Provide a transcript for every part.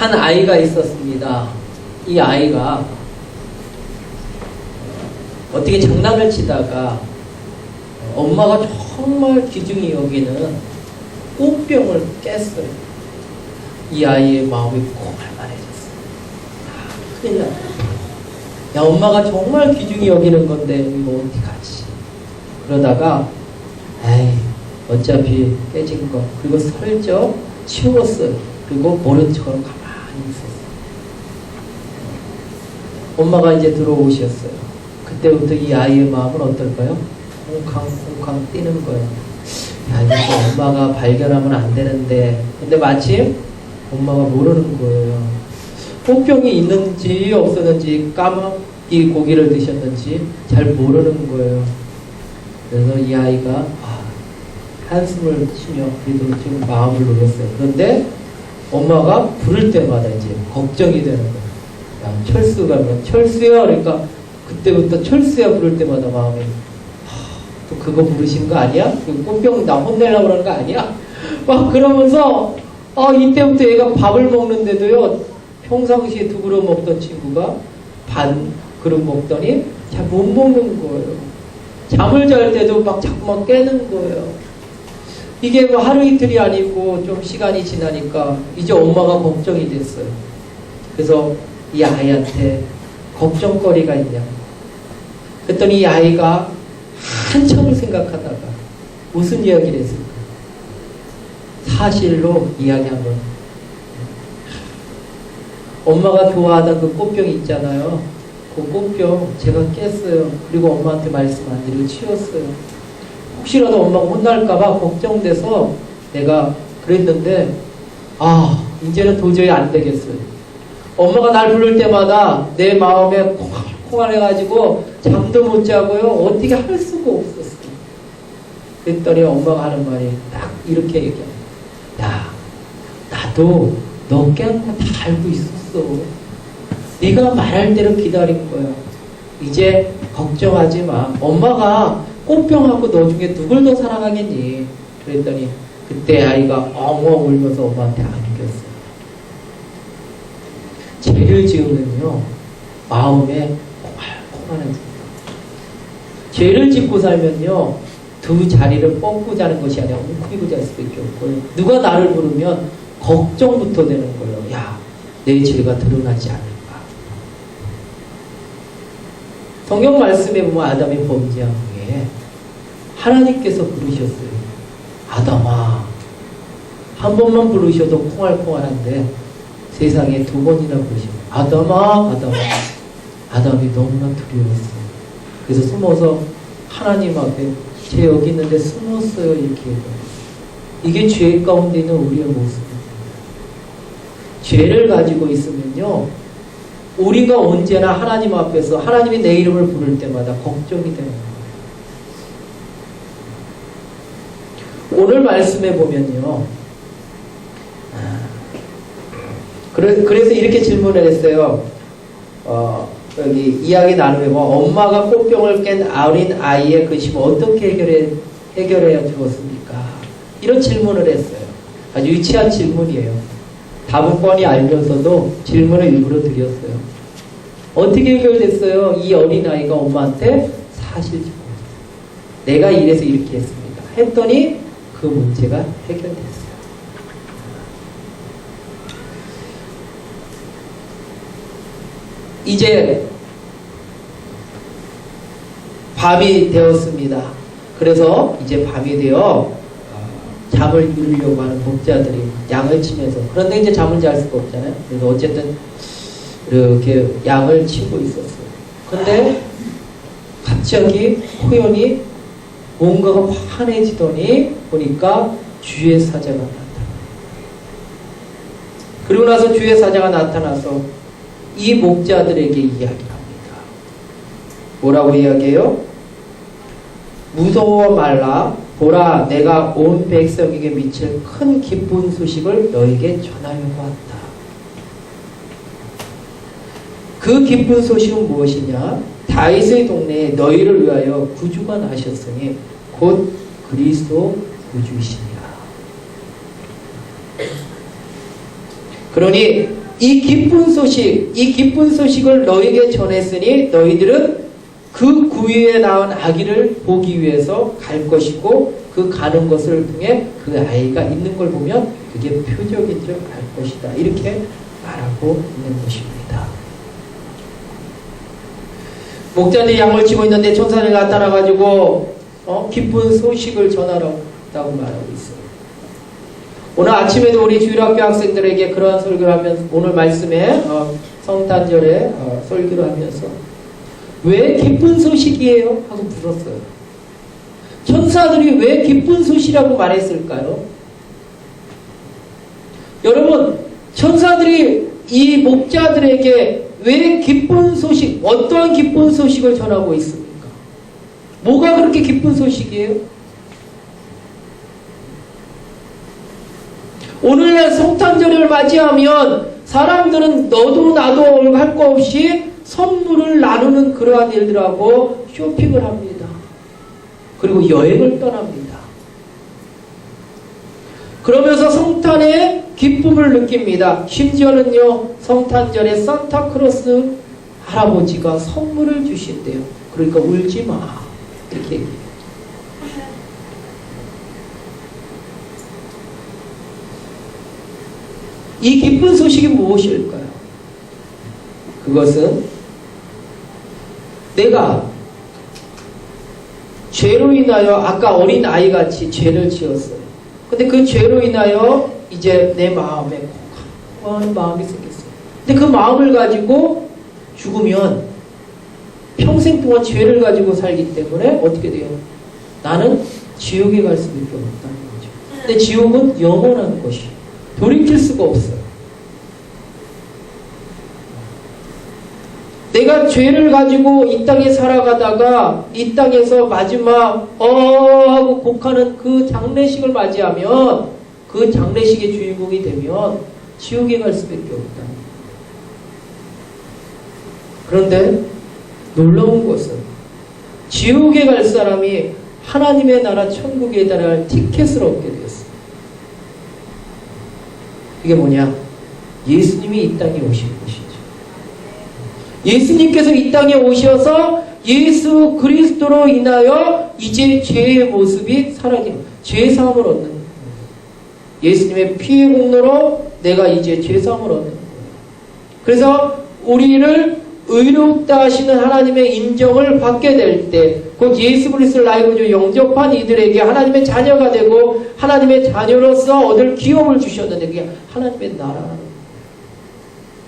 한 아이가 있었습니다. 이 아이가 어떻게 장난을 치다가 엄마가 정말 귀중히 여기는 꽃병을 깼어요. 이 아이의 마음이 고갈만해졌어요. 큰일 났다. 야, 엄마가 정말 귀중히 여기는 건데 이거 어떡하지? 그러다가 에이, 어차피 깨진 거 그리고 슬쩍 치웠어요. 그리고 모른 척하고 가만히 있었어요. 엄마가 이제 들어오셨어요. 그때부터 이 아이의 마음은 어떨까요? 콩캉콩캉 뛰는 거예요. 야, 이거 엄마가 발견하면 안 되는데. 근데 마침 엄마가 모르는 거예요. 꽃병이 있는지 없었는지, 까마귀 고기를 드셨는지 잘 모르는 거예요. 그래서 이 아이가 한숨을 쉬며 그래도 좀 마음을 놓였어요. 그런데 엄마가 부를 때마다 이제 걱정이 되는 거예요. 야, 철수가 뭐 철수야. 그러니까 그때부터 철수야 부를 때마다 마음이 또 그거 부르신 거 아니야? 그 꽃병 나 혼내려고 그러는 거 아니야? 막 그러면서 이때부터 얘가 밥을 먹는데도요, 평상시에 2그릇 먹던 친구가 반 그릇 먹더니 잘 못 먹는 거예요. 잠을 잘 때도 막 자꾸만 깨는 거예요. 이게 뭐 하루 이틀이 아니고 좀 시간이 지나니까 이제 엄마가 걱정이 됐어요. 그래서 이 아이한테 걱정거리가 있냐? 그랬더니 이 아이가 한참을 생각하다가 무슨 이야기를 했을까? 사실로 이야기한 건 엄마가 좋아하던 그 꽃병 있잖아요. 그 꽃병 제가 깼어요. 그리고 엄마한테 말씀 안 드리고 치웠어요. 혹시라도 엄마가 혼날까봐 걱정돼서 내가 그랬는데 이제는 도저히 안 되겠어요. 엄마가 날 부를 때마다 내 마음에 콩알콩알해가지고 잠도 못 자고요. 어떻게 할 수가 없었어요. 그랬더니 엄마가 하는 말이 딱 이렇게 얘기해요. 야, 나도 너 깬 거 다 알고 있었어. 네가 말할 대로 기다린 거야. 이제 걱정하지 마. 엄마가 꽃병하고 너 중에 누굴 더 사랑하겠니? 그랬더니 그때 아이가 엉엉 울면서 엄마한테 안겼어요. 죄를 지으면요, 마음에 콩알콩알해집니다. 죄를 짓고 살면요, 두 자리를 뻗고 자는 것이 아니라 웅크리고 잘 수밖에 없고요. 누가 나를 부르면 걱정부터 되는 거예요. 야, 내 죄가 드러나지 않을까. 성경 말씀에 보면 아담이 범죄한 후에 하나님께서 부르셨어요. 아담아, 한 번만 부르셔도 콩알콩알한데 세상에 2번이나 부르시면 아담아, 아담아. 아담이 너무나 두려웠어요. 그래서 숨어서 하나님 앞에 죄 여기 있는데 숨었어요. 이렇게 얘기해요. 이게 죄 가운데 있는 우리의 모습입니다. 죄를 가지고 있으면요, 우리가 언제나 하나님 앞에서 하나님이 내 이름을 부를 때마다 걱정이 되는 거예요. 오늘 말씀에 보면요, 그래서 이렇게 질문을 했어요. 여기 이야기 나누면 엄마가 꽃병을 깬 어린 아이의 근심을 어떻게 해결해 주었습니까? 이런 질문을 했어요. 아주 유치한 질문이에요. 답은 뻔히 알면서도 질문을 일부러 드렸어요. 어떻게 해결됐어요? 이 어린아이가 엄마한테 사실 내가 이래서 이렇게 했습니다. 했더니 그 문제가 해결됐어요. 이제 밤이 되었습니다. 그래서 이제 밤이 되어 잠을 이루려고 하는 목자들이 양을 치면서, 그런데 이제 잠을 잘 수가 없잖아요. 그래서 어쨌든 이렇게 양을 치고 있었어요. 근데 갑자기 호연이 뭔가가 환해지더니 보니까 주의 사자가 나타나요. 그리고 나서 주의 사자가 나타나서 이 목자들에게 이야기합니다. 뭐라고 이야기해요? 무서워 말라. 보라, 내가 온 백성에게 미칠 큰 기쁜 소식을 너에게 전하려고 왔다. 그 기쁜 소식은 무엇이냐? 다윗의 동네에 너희를 위하여 구주가 나셨으니 곧 그리스도 구주이시니라. 그러니 이 기쁜 소식을 너에게 전했으니 너희들은 그 구유에 낳은 아기를 보기 위해서 갈 것이고 그 가는 것을 통해 그 아이가 있는 걸 보면 그게 표적인 줄 알 것이다. 이렇게 말하고 있는 것입니다. 목자들이 양을 치고 있는데 천사들이 나타나가지고 기쁜 소식을 전하라고 말하고 있어요. 오늘 아침에도 우리 주일학교 학생들에게 그러한 설교를 하면서 오늘 말씀에 성탄절에 설교를 하면서 왜 기쁜 소식이에요? 하고 물었어요. 천사들이 왜 기쁜 소식이라고 말했을까요? 여러분, 천사들이 이 목자들에게 왜 기쁜 소식, 어떠한 기쁜 소식을 전하고 있습니까? 뭐가 그렇게 기쁜 소식이에요? 오늘날 성탄절을 맞이하면 사람들은 너도 나도 할 거 없이 선물을 나누는 그러한 일들하고 쇼핑을 합니다. 그리고 여행을 떠납니다. 그러면서 성탄의 기쁨을 느낍니다. 심지어는요, 성탄절에 산타크로스 할아버지가 선물을 주신대요. 그러니까 울지 마. 이렇게 얘기해요. 이 기쁜 소식이 무엇일까요? 그것은 내가 죄로 인하여 아까 어린 아이같이 죄를 지었어요. 근데 그 죄로 인하여 이제 내 마음에 공허한 마음이 생겼어요. 근데 그 마음을 가지고 죽으면 평생 동안 죄를 가지고 살기 때문에 어떻게 돼요? 나는 지옥에 갈 수밖에 없다는 거죠. 근데 지옥은 영원한 것이에요. 돌이킬 수가 없어요. 내가 죄를 가지고 이 땅에 살아가다가 이 땅에서 마지막 하고 곡하는 그 장례식을 맞이하면 그 장례식의 주인공이 되면 지옥에 갈 수밖에 없다. 그런데 놀라운 것은 지옥에 갈 사람이 하나님의 나라 천국에 달할 티켓을 얻게 되었어요. 이게 뭐냐? 예수님이 이 땅에 오신 것이죠. 예수님께서 이 땅에 오셔서 예수 그리스도로 인하여 이제 죄의 모습이 사라지고 죄사함을 얻는 거예요. 예수님의 피의 공로로 내가 이제 죄사함을 얻는 거예요. 그래서 우리를 의롭다 하시는 하나님의 인정을 받게 될 때, 곧 예수 그리스도를 나의 구주 영접한 이들에게 하나님의 자녀가 되고 하나님의 자녀로서 얻을 기업을 주셨는데 그게 하나님의 나라라는 거예요.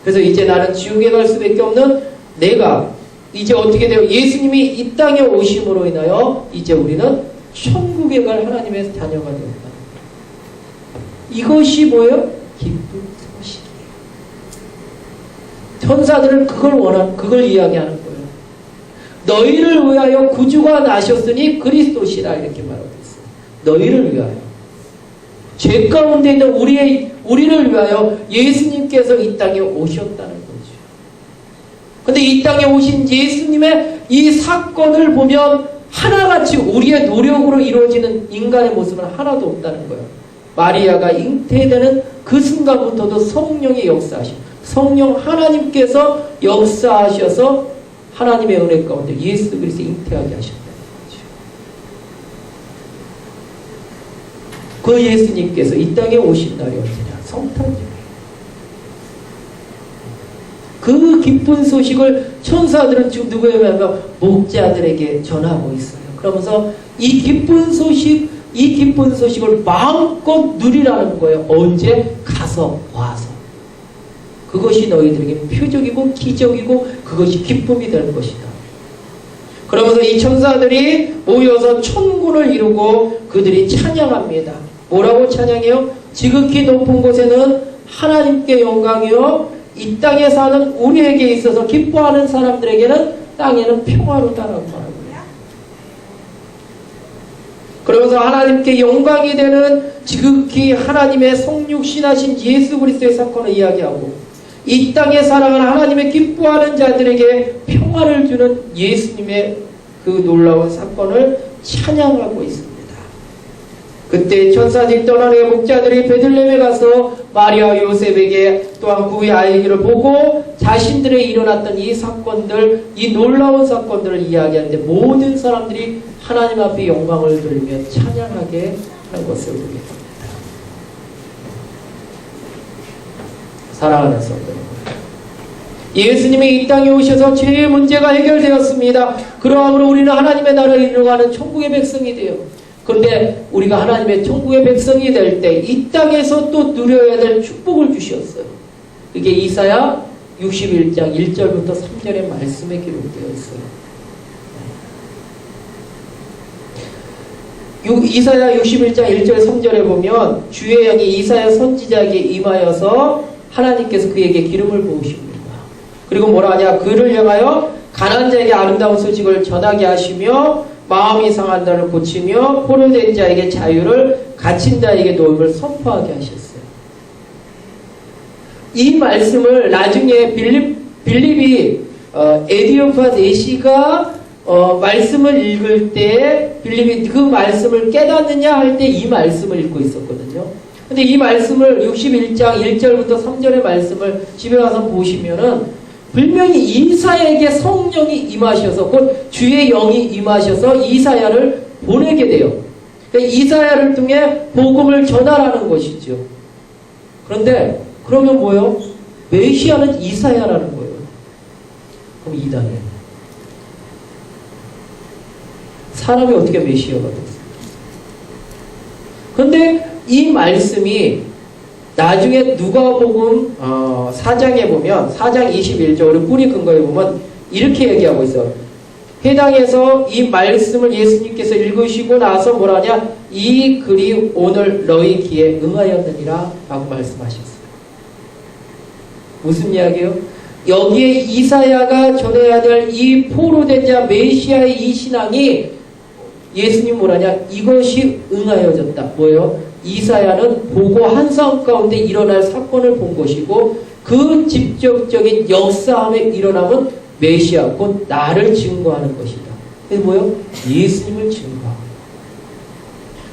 그래서 이제 나는 지옥에 갈 수밖에 없는 내가 이제 어떻게 돼요? 예수님이 이 땅에 오심으로 인하여 이제 우리는 천국에 갈 하나님의 자녀가 되었다. 이것이 뭐예요? 기쁜 소식이에요. 천사들은 그걸 이야기하는 거예요. 너희를 위하여 구주가 나셨으니 그리스도시라 이렇게 말하고 있어요. 너희를 위하여. 죄 가운데 있는 우리를 위하여 예수님께서 이 땅에 오셨다는 거죠. 근데 이 땅에 오신 예수님의 이 사건을 보면 하나같이 우리의 노력으로 이루어지는 인간의 모습은 하나도 없다는 거예요. 마리아가 잉태되는 그 순간부터도 성령의 역사하심, 성령 하나님께서 역사하셔서 하나님의 은혜 가운데 예수 그리스도 잉태하게 하셨다는 거죠. 그 예수님께서 이 땅에 오신 날이 언제냐? 성탄절이에요. 그 기쁜 소식을 천사들은 지금 누구에게 하면 목자들에게 전하고 있어요. 그러면서 이 기쁜 소식을 마음껏 누리라는 거예요. 언제? 가서 와서. 그것이 너희들에게 표적이고 기적이고 그것이 기쁨이 될 것이다. 그러면서 이 천사들이 모여서 천군을 이루고 그들이 찬양합니다. 뭐라고 찬양해요? 지극히 높은 곳에는 하나님께 영광이요 이 땅에 사는 우리에게 있어서 기뻐하는 사람들에게는 땅에는 평화로다라고 말합니다. 그러면서 하나님께 영광이 되는 지극히 하나님의 성육신하신 예수 그리스도의 사건을 이야기하고 이 땅에 살아가는 하나님의 기뻐하는 자들에게 평화를 주는 예수님의 그 놀라운 사건을 찬양하고 있습니다. 그때 천사들이 떠나는 목자들이 베들레헴에 가서 마리아 요셉에게 또한 그의 아이를 보고 자신들의 일어났던 이 사건들, 이 놀라운 사건들을 이야기하는데 모든 사람들이 하나님 앞에 영광을 돌리며 찬양하게 하는 것을 보게 됩니다. 사랑하는 성도, 예수님이 이 땅에 오셔서 죄의 문제가 해결되었습니다. 그러므로 우리는 하나님의 나라를 이루어가는 천국의 백성이 돼요. 그런데 우리가 하나님의 천국의 백성이 될 때 이 땅에서 또 누려야 될 축복을 주셨어요. 이게 이사야 61장 1절부터 3절의 말씀에 기록되어 있어요. 이사야 61장 1절 3절에 보면 주의 영이 이사야 선지자에게 임하여서 하나님께서 그에게 기름을 부으십니다. 그리고 뭐라 하냐, 그를 향하여 가난한 자에게 아름다운 소식을 전하게 하시며 마음이 상한 자를 고치며 포로된 자에게 자유를, 갇힌 자에게 노임을 선포하게 하셨어요. 이 말씀을 나중에 빌립이 에디오파 내시가 말씀을 읽을 때 빌립이 그 말씀을 깨닫느냐 할 때 이 말씀을 읽고 있었거든요. 근데 이 말씀을 61장 1절부터 3절의 말씀을 집에 가서 보시면은 분명히 이사야에게 성령이 임하셔서 곧 주의 영이 임하셔서 이사야를 보내게 돼요. 그러니까 이사야를 통해 복음을 전하라는 것이죠. 그런데 그러면 뭐예요? 메시아는 이사야라는 거예요. 그럼 이단이에요. 사람이 어떻게 메시아가 됐어요? 그런데 이 말씀이 나중에 누가복음 4장에 보면 4장 21절 우리 뿌리 근거에 보면 이렇게 얘기하고 있어요. 해당에서 이 말씀을 예수님께서 읽으시고 나서 뭐라냐, 이 글이 오늘 너희 귀에 응하였느니라 라고 말씀하셨어요. 무슨 이야기예요? 여기에 이사야가 전해야 될 이 포로된 자 메시아의 이 신앙이 예수님 뭐라냐, 이것이 응하여졌다. 뭐예요? 이사야는 보고 환상 가운데 일어날 사건을 본 것이고 그 직접적인 역사함에 일어남은 메시아, 곧 나를 증거하는 것이다. 그게 뭐예요? 예수님을 증거하고.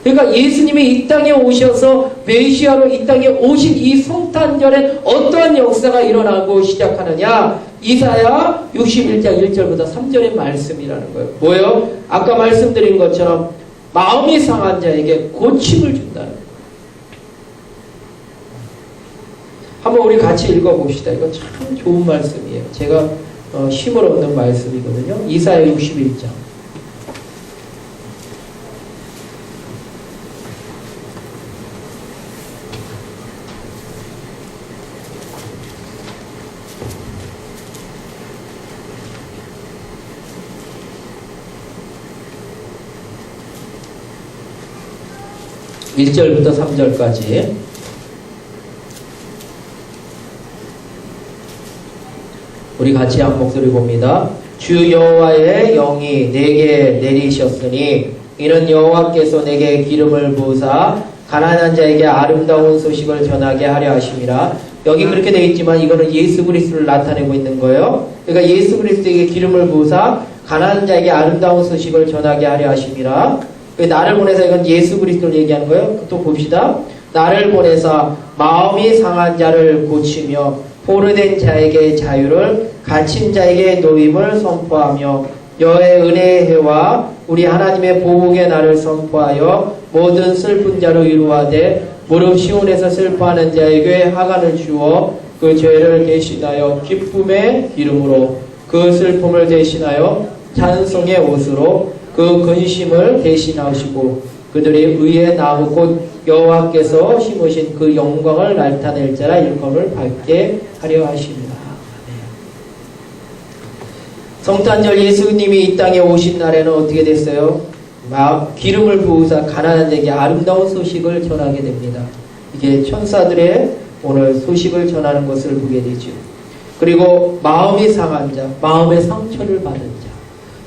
그러니까 예수님이 이 땅에 오셔서 메시아로 이 땅에 오신 이 성탄절에 어떠한 역사가 일어나고 시작하느냐? 이사야 61장 1절부터 3절의 말씀이라는 거예요. 뭐예요? 아까 말씀드린 것처럼 마음이 상한 자에게 고침을 준다는 거예요. 한번 우리 같이 읽어봅시다. 이거 참 좋은 말씀이에요. 제가 힘을 얻는 말씀이거든요. 이사야 61장. (1절부터) (3절까지) 우리 같이 한 목소리 봅니다. 주 여호와의 영이 내게 내리셨으니 이는 여호와께서 내게 기름을 부으사 가난한 자에게 아름다운 소식을 전하게 하려 하심이라. 여기 그렇게 되어 있지만 이거는 예수 그리스도를 나타내고 있는 거예요. 그러니까 예수 그리스도에게 기름을 부으사 가난한 자에게 아름다운 소식을 전하게 하려 하심이라. 나를 보내서, 이건 예수 그리스도를 얘기하는 거예요. 또 봅시다. 나를 보내서 마음이 상한 자를 고치며 포로된 자에게 자유를, 갇힌 자에게 노임을 선포하며 여호와의 은혜의 해와 우리 하나님의 보복의 날을 선포하여 모든 슬픈 자로 이루어되 무릎 시온에서 슬퍼하는 자에게 하간을 주어 그 죄를 대신하여 기쁨의 기름으로 그 슬픔을 대신하여 찬송의 옷으로 그 근심을 대신하시고 그들이 의의 나무 곧 여호와께서 심으신 그 영광을 나타낼 자라 일컬음을 받게 하려 하십니다. 성탄절 예수님이 이 땅에 오신 날에는 어떻게 됐어요? 기름을 부으사 가난한 자에게 아름다운 소식을 전하게 됩니다. 이게 천사들의 오늘 소식을 전하는 것을 보게 되죠. 그리고 마음이 상한 자, 마음의 상처를 받은 자,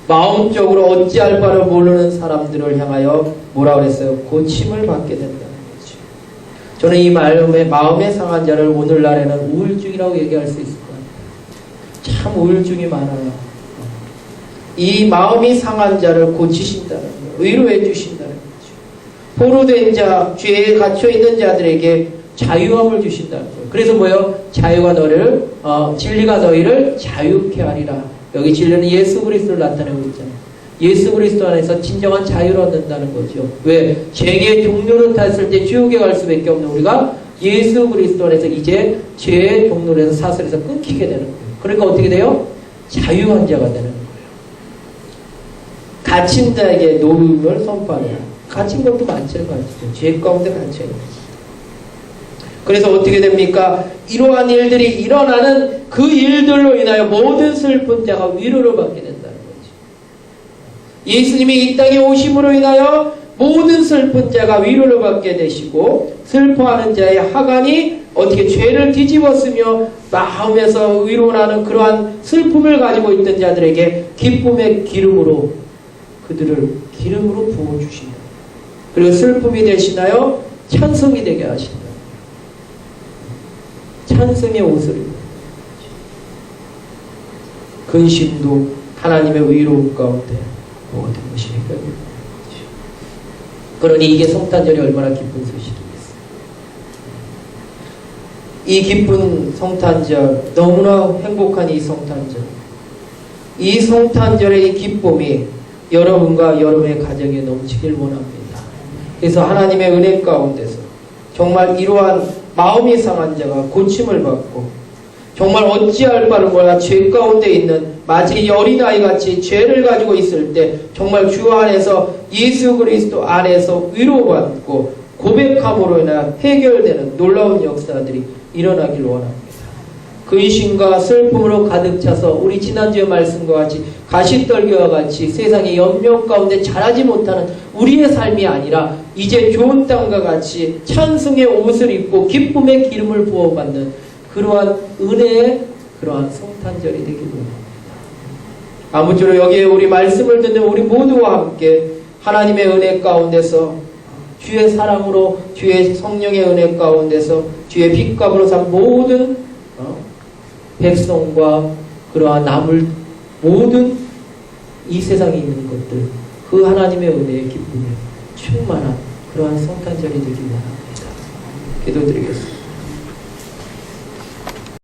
마음적으로 어찌할 바를 모르는 사람들을 향하여 뭐라고 그랬어요? 고침을 받게 된다는 거죠. 저는 이 마음의 상한 자를 오늘날에는 우울증이라고 얘기할 수 있을 것 같아요. 참 우울증이 많아요. 이 마음이 상한 자를 고치신다는 거예요. 위로해 주신다는 거죠. 포로된 자, 죄에 갇혀 있는 자들에게 자유함을 주신다는 거예요. 그래서 뭐요? 자유가 너를 진리가 너희를 자유케 하리라. 여기 진리는 예수 그리스도를 나타내고 있잖아요. 예수 그리스도 안에서 진정한 자유를 얻는다는 거죠. 왜? 죄의 종로를 탔을 때 지옥에 갈 수밖에 없는 우리가 예수 그리스도 안에서 이제 죄의 종로에서 사슬에서 끊기게 되는 거예요. 그러니까 어떻게 돼요? 자유한 자가 되는 거예요. 갇힌 자에게 노임을 선포하라. 갇힌 것도 마찬가지죠. 죄 가운데 갇혀 있는 거죠. 그래서 어떻게 됩니까? 이러한 일들이 일어나는 그 일들로 인하여 모든 슬픈 자가 위로를 받게 된다는 거죠. 예수님이 이 땅에 오심으로 인하여 모든 슬픈 자가 위로를 받게 되시고 슬퍼하는 자의 하간이 어떻게 죄를 뒤집었으며 마음에서 위로나는 그러한 슬픔을 가지고 있던 자들에게 기쁨의 기름으로 그들을 기름으로 부어주신다. 그리고 슬픔이 되시나요? 찬송이 되게 하신다. 찬송의 옷을 입는 근심도 하나님의 위로움 가운데 모든 것이 해결되는 거죠. 그러니 이게 성탄절이 얼마나 기쁜 소식이겠어요. 이 기쁜 성탄절, 너무나 행복한 이 성탄절, 이 성탄절의 이 기쁨이 여러분과 여러분의 가정에 넘치길 원합니다. 그래서 하나님의 은혜 가운데서 정말 이러한 마음이 상한 자가 고침을 받고 정말 어찌할 바를 몰라 죄 가운데 있는 마치 어린아이같이 죄를 가지고 있을 때 정말 주 안에서 예수 그리스도 안에서 위로받고 고백함으로 인하여 해결되는 놀라운 역사들이 일어나길 원합니다. 근심과 슬픔으로 가득 차서 우리 지난주의 말씀과 같이 가시떨기와 같이 세상의 연명 가운데 자라지 못하는 우리의 삶이 아니라 이제 좋은 땅과 같이 찬송의 옷을 입고 기쁨의 기름을 부어받는 그러한 은혜의 그러한 성탄절이 되기를 원합니다. 아무쪼록 여기에 우리 말씀을 듣는 우리 모두와 함께 하나님의 은혜 가운데서 주의 사랑으로 주의 성령의 은혜 가운데서 주의 빛값으로 산 모든 백성과 그러한 남을 모든 이 세상에 있는 것들 그 하나님의 은혜의 기쁨에 충만한 그러한 성탄절이 되기 원합니다. 기도드리겠습니다.